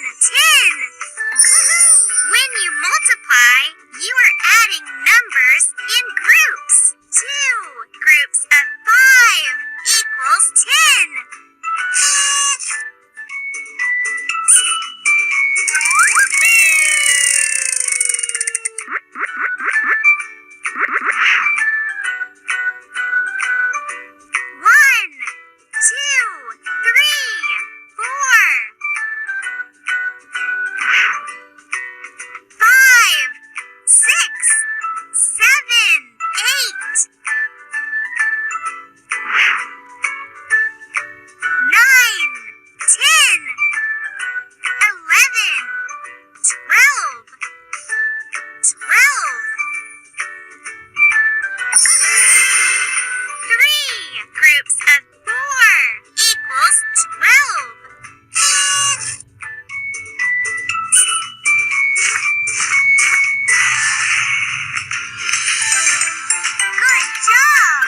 10. When you multiply, you are adding numbers in groups. 2 groups of 5 equals 10. One, two, three, 4, 5, 6, 7, 8, 9, 10, 11, 12, 12. 3 groups of 4 equals 12. Good job!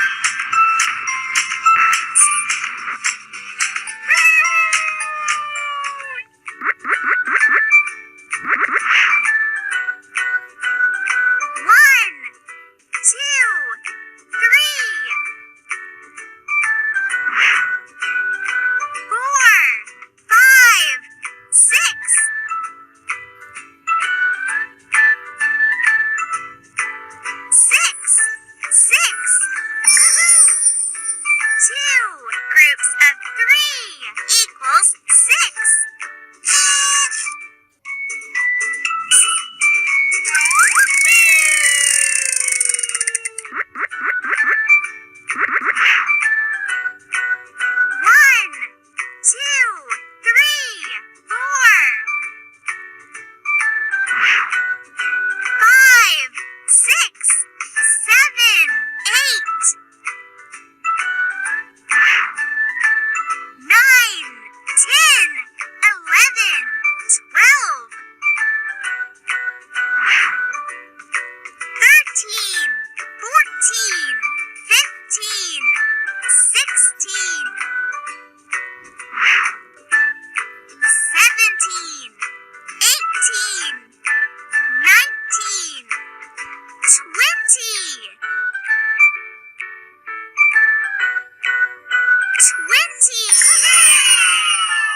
One, two, three, 4, 5, 6, 6. 2 groups of 3 equals 6. One, two, three, 4, 5, 6, 7, 8, 9, 10, 11, 12, 13, 14, 15, 16, 17, 18, 19, 20.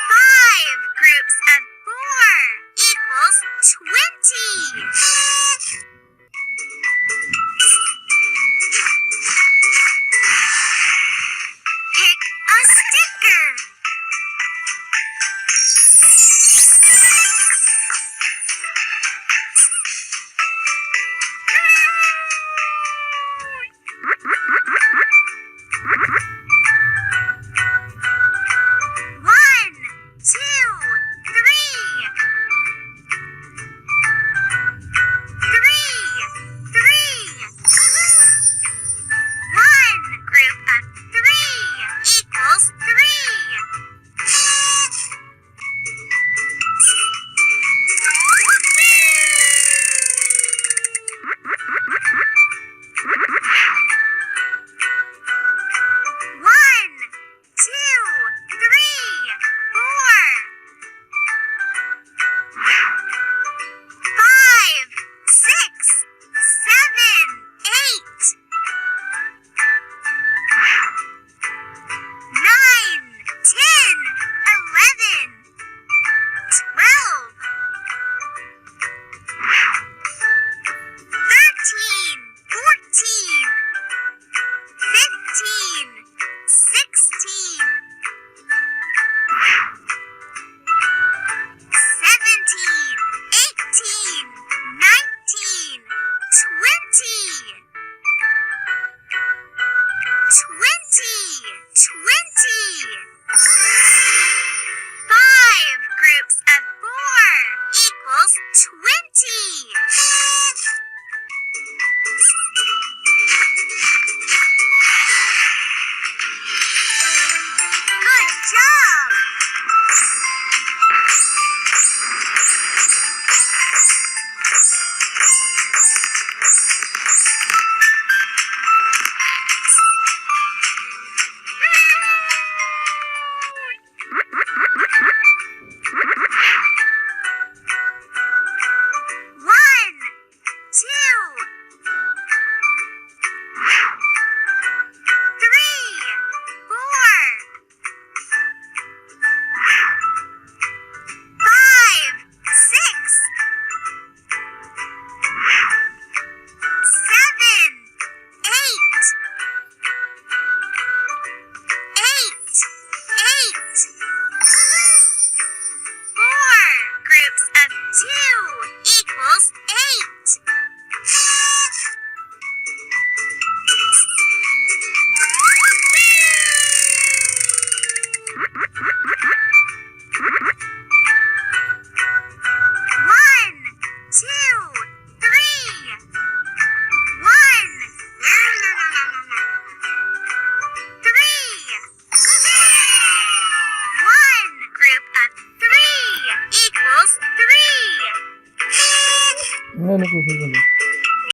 5 groups of 4 equals 20. Pick a sticker. One, two, three. 3. 1 group of 3 equals 3. One, two, three, 4, 5, 6, 7, 8, 9, 10, 11, 12, 13, 14, 15, 16, 17, 18, 19, 20. 5 groups of 4 equals 20. Good job! না নাকি সেখানে